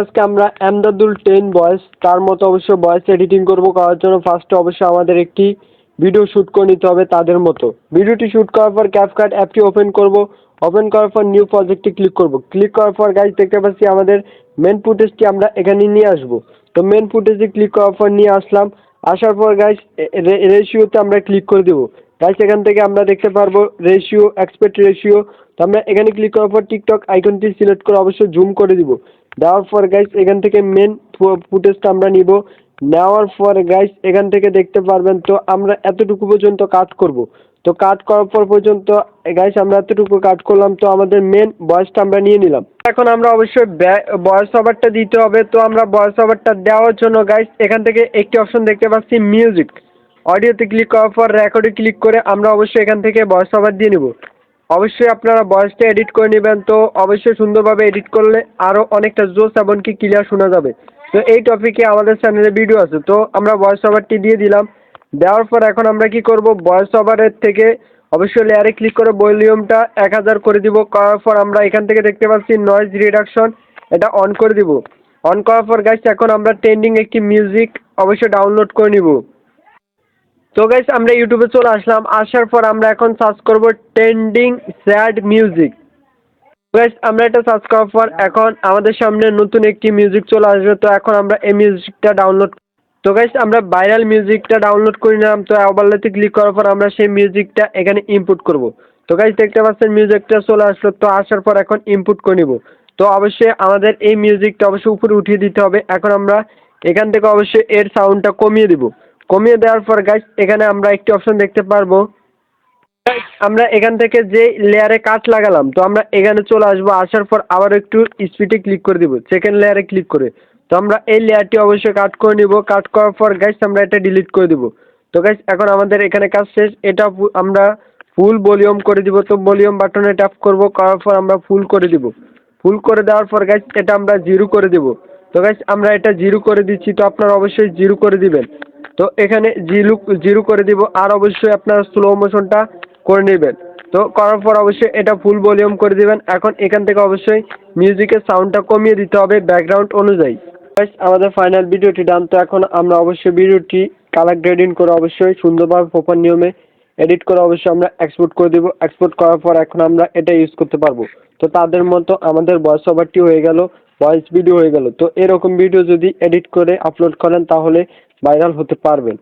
আজকে আমরা এমদাদুল 10 ভয়েস তার মতো অবশ্য ভয়েস এডিটিং করব। করার জন্য ফার্স্টে অবশ্যই আমাদের একটি ভিডিও শ্যুট করে নিতে হবে তাদের মতো। ভিডিওটি শ্যুট করার পর ক্যাপকাট অ্যাপটি ওপেন করব। ওপেন করার পর নিউ প্রজেক্টে ক্লিক করব। ক্লিক করার পর গাইস দেখতে পাচ্ছি আমাদের মেন ফুটেজটি আমরা এখানে নিয়ে আসব। তো মেন ফুটেজে ক্লিক করার পর নিয়ে আসলাম। আসার পর গাইস রেশিওতে আমরা ক্লিক করে দেব। গাইস এখান থেকে আমরা দেখতে পারবো রেশিও, এক্সপেক্ট রেশিও। তো আমরা এখানে ক্লিক করার পর টিকটক আইকনটি সিলেক্ট করে অবশ্যই জুম করে দিব। দেওয়ার পর গাইস এখান থেকে মেন ফুটেজটা আমরা নিব। নেওয়ার পর গাইস এখান থেকে দেখতে পারবেন তো আমরা এতটুকু পর্যন্ত কাট করব। তো কাট করার পর পর্যন্ত গাইস আমরা এতটুকু কাট করলাম। তো আমাদের মেন ভয়েসটা আমরা নিয়ে নিলাম। এখন আমরা অবশ্যই ভয়েস ওভারটা দিতে হবে। তো আমরা ভয়েস ওভারটা দেওয়ার জন্য গাইস এখান থেকে একটি অপশন দেখতে পাচ্ছি মিউজিক। অডিওতে ক্লিক করার পর রেকর্ডে ক্লিক করে আমরা অবশ্যই এখান থেকে ভয়েস ওভার দিয়ে নেব। অবশ্যই আপনারা ভয়েসটা এডিট করে নেবেন। তো অবশ্যই সুন্দরভাবে এডিট করলে আরও অনেকটা জোস এমনকি ক্লিয়ার শোনা যাবে। তো এই টপিকে আমাদের চ্যানেলে ভিডিও আছে। তো আমরা ভয়েস ওভারটি দিয়ে দিলাম। দেওয়ার পর এখন আমরা কি করব, ভয়েস ওভারের থেকে অবশ্যই লেয়ারে ক্লিক করে ভলিউমটা 1000 করে দিব। করার পর আমরা এখান থেকে দেখতে পাচ্ছি নয়েজ রিডাকশন, এটা অন করে দিব। অন করার পর গাইস এখন আমরা ট্রেন্ডিং একটি মিউজিক অবশ্যই ডাউনলোড করে নিব। তো গাইস আমরা ইউটিউবে চলে আসলাম। আসার পর আমরা এখন সার্চ করব ট্রেন্ডিং স্যাড মিউজিক। গাইস আমরা এটা সার্চ করার পর এখন আমাদের সামনে নতুন একটি মিউজিক চলে আসবে। তো এখন আমরা এই মিউজিকটা ডাউনলোড। তো গাইস আমরা ভাইরাল মিউজিকটা ডাউনলোড করে নিলাম। তো ওভারলেতে ক্লিক করার পর আমরা সেই মিউজিকটা এখানে ইনপুট করব। তো গাইস দেখতে পাচ্ছেন মিউজিকটা চলে আসলো। তো আসার পর এখন ইনপুট করে নিব। তো অবশ্যই আমাদের এই মিউজিকটা অবশ্যই উপরে উঠিয়ে দিতে হবে। এখন আমরা এখান থেকে অবশ্যই এর সাউন্ডটা কমিয়ে দিব। কমিয়ে দেওয়ার পর গাইস এখানে আমরা একটি অপশন দেখতে পারবো। আমরা এখান থেকে যে লেয়ারে কাট লাগালাম তো আমরা এখানে চলে আসবো। আসার পর আবার একটু স্পিডে ক্লিক করে দিব সেকেন্ড লেয়ারে ক্লিক করে। তো আমরা এই লেয়ারটি অবশ্যই কাট করে নিব। কাট করার পর গাইস আমরা এটা ডিলিট করে দিব। তো গাইস এখন আমাদের এখানে কাজ শেষ। এটা আমরা ফুল ভলিউম করে দিব। তো ভলিউম বাটনে ট্যাপ করব। করার পর আমরা ফুল করে দিব। ফুল করে দেওয়ার পর গাইস এটা আমরা জিরো করে দিব। তো গাইস আমরা এটা জিরো করে দিচ্ছি। তো আপনারা অবশ্যই জিরো করে দিবেন। তো এখানে জিরো করে দিব। আর অবশ্যই আপনারা স্লো মোশনটা করে নেবেন। তো করার পর অবশ্যই এটা ফুল ভলিউম করে দিবেন। এখন এখান থেকে অবশ্যই মিউজিকের সাউন্ডটা কমিয়ে দিতে হবে ব্যাকগ্রাউন্ড অনুযায়ী। গাইস আমাদের ফাইনাল ভিডিওটি ডান। তো এখন আমরা অবশ্যই ভিডিওটি কালার গ্রেডিং করে অবশ্যই সুন্দরভাবে প্রপার নিয়মে এডিট করে অবশ্যই আমরা এক্সপোর্ট করে দিব। এক্সপোর্ট করার পর এখন আমরা এটা ইউজ করতে পারবো। তো তাদের মতো আমাদের ভয়েস ওভারটি হয়ে গেল, ভয়েস ভিডিও হয়ে গেল। তো এরকম ভিডিও যদি এডিট করে আপলোড করেন তাহলে ভাইরাল হতে পারবেন।